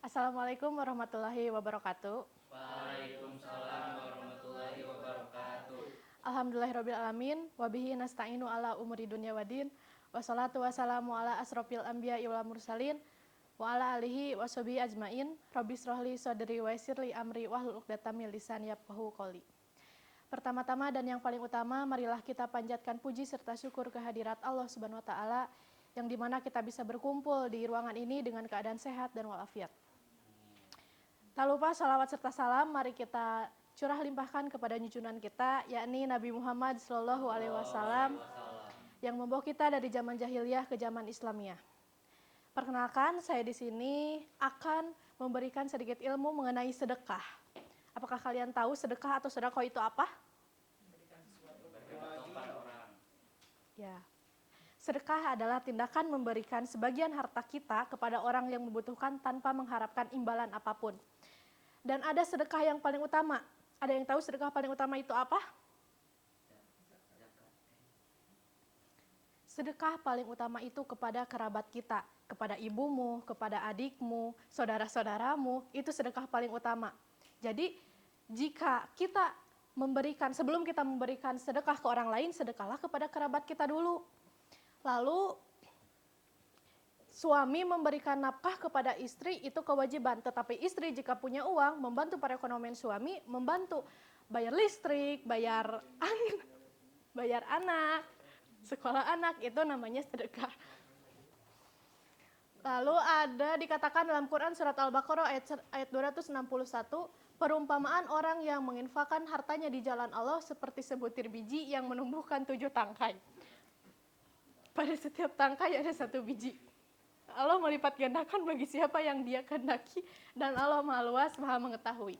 Assalamualaikum warahmatullahi wabarakatuh. Waalaikumsalam warahmatullahi wabarakatuh. Alhamdulillahirrabbilalamin. Wabihi nasta'inu ala umuri dunya wadin. Wassalatu wassalamu ala asrofil anbiya wal mursalin. Wa ala alihi wa sahbihi ajmain. Rabbi srohli sodri wa yassirli amri wahlul uqdatam min lisani yafqahu qouli. Pertama-tama dan yang paling utama, marilah kita panjatkan puji serta syukur kehadirat Allah Subhanahu wa taala yang dimana kita bisa berkumpul di ruangan ini dengan keadaan sehat dan walafiat. Tak lupa salawat serta salam mari kita curah limpahkan kepada junjungan kita, yakni Nabi Muhammad SAW yang membawa kita dari zaman jahiliyah ke zaman Islamiyah. Perkenalkan, saya di sini akan memberikan sedikit ilmu mengenai sedekah. Apakah kalian tahu sedekah atau sedekah itu apa? Ya. Sedekah adalah tindakan memberikan sebagian harta kita kepada orang yang membutuhkan tanpa mengharapkan imbalan apapun. Dan ada sedekah yang paling utama. Ada yang tahu sedekah paling utama itu apa? Sedekah paling utama itu kepada kerabat kita, kepada ibumu, kepada adikmu, saudara-saudaramu, itu sedekah paling utama. Jadi, jika kita memberikan, sebelum kita memberikan sedekah ke orang lain, sedekahlah kepada kerabat kita dulu. Lalu, suami memberikan nafkah kepada istri itu kewajiban, tetapi istri jika punya uang membantu perekonomian suami, membantu bayar listrik, bayar angin, bayar anak, sekolah anak, itu namanya sedekah. Lalu ada dikatakan dalam Quran surat Al-Baqarah ayat 261, perumpamaan orang yang menginfakkan hartanya di jalan Allah seperti sebutir biji yang menumbuhkan 7 tangkai. Pada setiap tangkai ada 1 biji. Allah melipat gandakan bagi siapa yang Dia kehendaki dan Allah Maha Luas, Maha mengetahui.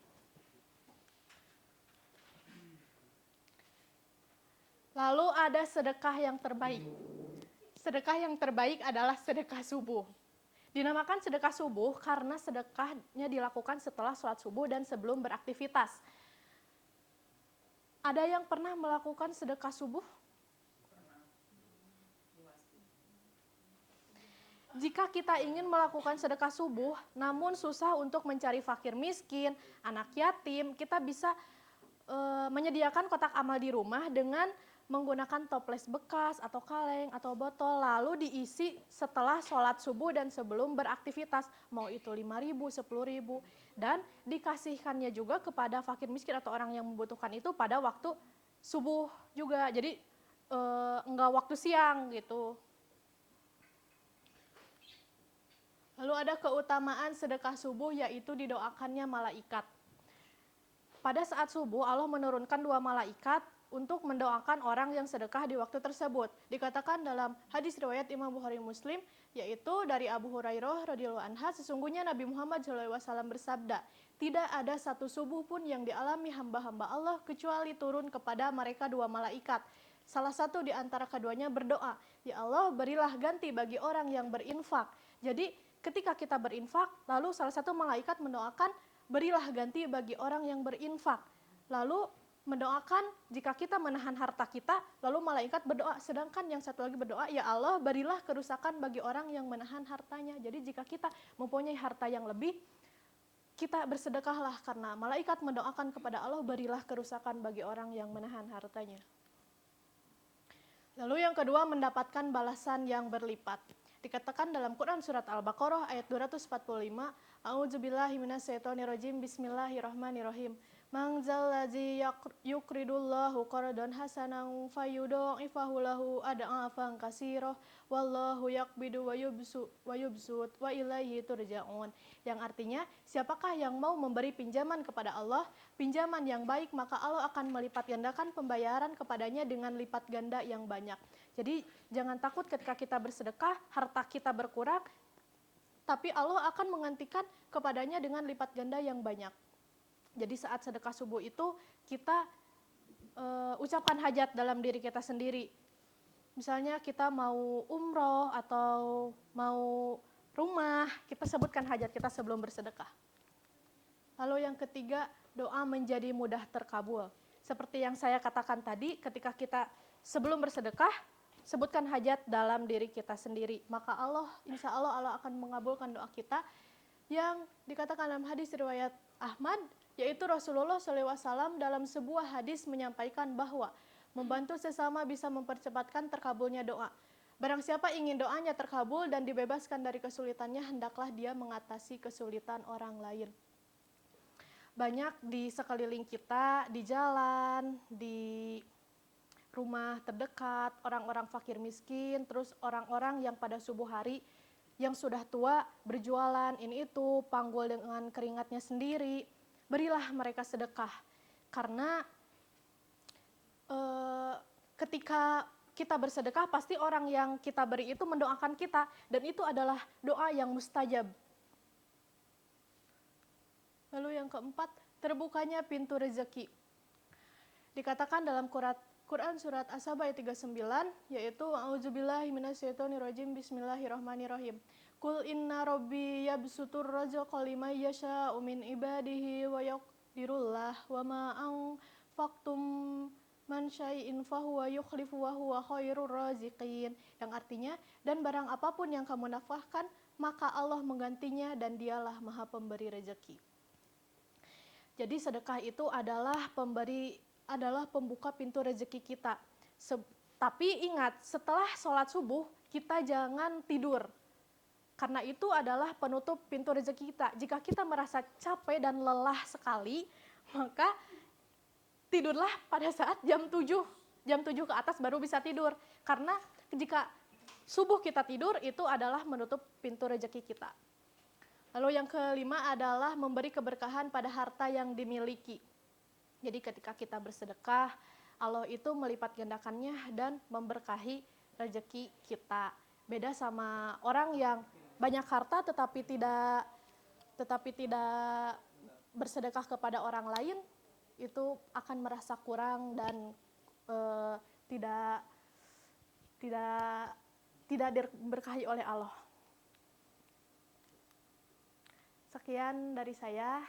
Lalu ada sedekah yang terbaik. Sedekah yang terbaik adalah sedekah subuh. Dinamakan sedekah subuh karena sedekahnya dilakukan setelah sholat subuh dan sebelum beraktivitas. Ada yang pernah melakukan sedekah subuh? Jika kita ingin melakukan sedekah subuh, namun susah untuk mencari fakir miskin, anak yatim, kita bisa menyediakan kotak amal di rumah dengan menggunakan toples bekas atau kaleng atau botol, lalu diisi setelah sholat subuh dan sebelum beraktivitas, mau itu 5.000, 10.000, dan dikasihkannya juga kepada fakir miskin atau orang yang membutuhkan itu pada waktu subuh juga, jadi enggak waktu siang gitu. Lalu ada keutamaan sedekah subuh, yaitu didoakannya malaikat. Pada saat subuh Allah menurunkan 2 malaikat untuk mendoakan orang yang sedekah di waktu tersebut. Dikatakan dalam hadis riwayat Imam Bukhari Muslim, yaitu dari Abu Hurairah radhiyallahu anha, sesungguhnya Nabi Muhammad SAW bersabda, tidak ada satu subuh pun yang dialami hamba-hamba Allah kecuali turun kepada mereka 2 malaikat. Salah satu di antara keduanya berdoa, ya Allah berilah ganti bagi orang yang berinfak. Jadi ketika kita berinfak, lalu salah satu malaikat mendoakan, berilah ganti bagi orang yang berinfak. Lalu mendoakan jika kita menahan harta kita, lalu malaikat berdoa, sedangkan yang satu lagi berdoa, ya Allah berilah kerusakan bagi orang yang menahan hartanya. Jadi jika kita mempunyai harta yang lebih, kita bersedekahlah karena malaikat mendoakan kepada Allah, berilah kerusakan bagi orang yang menahan hartanya. Lalu yang kedua, mendapatkan balasan yang berlipat. Dikatakan dalam Quran surat Al-Baqarah ayat 245, A'udzubillahi minasyaitonirrajim, Bismillahirrahmanirrahim. Man zallazi yuqridullahu qardan hasanan fayudha'ifahu lahu ad'afan katsirah wallahu yaqbidu wa yubsut wa ilaihi turja'un. Yang artinya, siapakah yang mau memberi pinjaman kepada Allah, pinjaman yang baik, maka Allah akan melipat gandakan pembayaran kepadanya dengan lipat ganda yang banyak. Jadi jangan takut ketika kita bersedekah, harta kita berkurang, tapi Allah akan menggantikan kepadanya dengan lipat ganda yang banyak. Jadi saat sedekah subuh itu kita ucapkan hajat dalam diri kita sendiri. Misalnya kita mau umroh atau mau rumah, kita sebutkan hajat kita sebelum bersedekah. Lalu yang ketiga, doa menjadi mudah terkabul. Seperti yang saya katakan tadi, ketika kita sebelum bersedekah, sebutkan hajat dalam diri kita sendiri. Maka insya Allah akan mengabulkan doa kita. yang dikatakan dalam hadis riwayat Ahmad, yaitu Rasulullah SAW dalam sebuah hadis menyampaikan bahwa membantu sesama bisa mempercepatkan terkabulnya doa. Barang siapa ingin doanya terkabul dan dibebaskan dari kesulitannya, hendaklah dia mengatasi kesulitan orang lain. Banyak di sekeliling kita, di jalan, di rumah terdekat, orang-orang fakir miskin, terus orang-orang yang pada subuh hari yang sudah tua berjualan ini itu, panggul dengan keringatnya sendiri. Berilah mereka sedekah. Karena ketika kita bersedekah, pasti orang yang kita beri itu mendoakan kita, dan itu adalah doa yang mustajab. Lalu yang keempat, terbukanya pintu rezeki. Dikatakan dalam Quran surat As-Saba ayat 39, yaitu a'udzubillahi minasyaitonirrajim, bismillahirrahmanirrahim. Qul inna rabbi yabsutur rizqa liman yasha'u min ibadihi wa yaqdirullah wa ma anfaqtum man syai'in fahuwa yukhlifu wa huwa khairur raziqin. Yang artinya, dan barang apapun yang kamu nafkahkan, maka Allah menggantinya dan dialah maha pemberi rezeki. Jadi sedekah itu adalah pembuka pintu rezeki kita. Tapi ingat, setelah sholat subuh, kita jangan tidur. Karena itu adalah penutup pintu rezeki kita. Jika kita merasa capek dan lelah sekali, maka tidurlah pada saat jam 7 ke atas baru bisa tidur. Karena jika subuh kita tidur, itu adalah menutup pintu rezeki kita. Lalu yang kelima adalah memberi keberkahan pada harta yang dimiliki. Jadi ketika kita bersedekah, Allah itu melipat gandakannya dan memberkahi rezeki kita. Beda sama orang yang banyak harta tetapi tidak bersedekah kepada orang lain, itu akan merasa kurang dan tidak diberkahi oleh Allah. Sekian dari saya.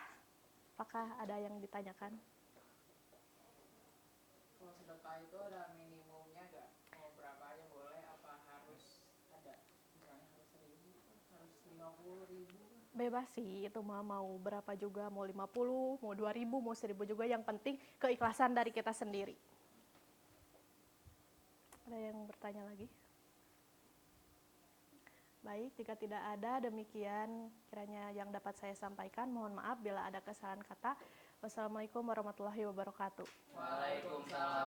Apakah ada yang ditanyakan? Kalau sedekah itu ada minimumnya nggak? Mau berapa aja boleh? Apa harus ada? Misalnya harus 1.000, harus 50.000? Bebas sih, itu mau berapa juga, mau 50, mau 2.000, mau 1.000 juga, yang penting keikhlasan dari kita sendiri. Ada yang bertanya lagi? Baik, jika tidak ada, demikian kiranya yang dapat saya sampaikan. Mohon maaf bila ada kesalahan kata. Wassalamualaikum warahmatullahi wabarakatuh. Waalaikumsalam.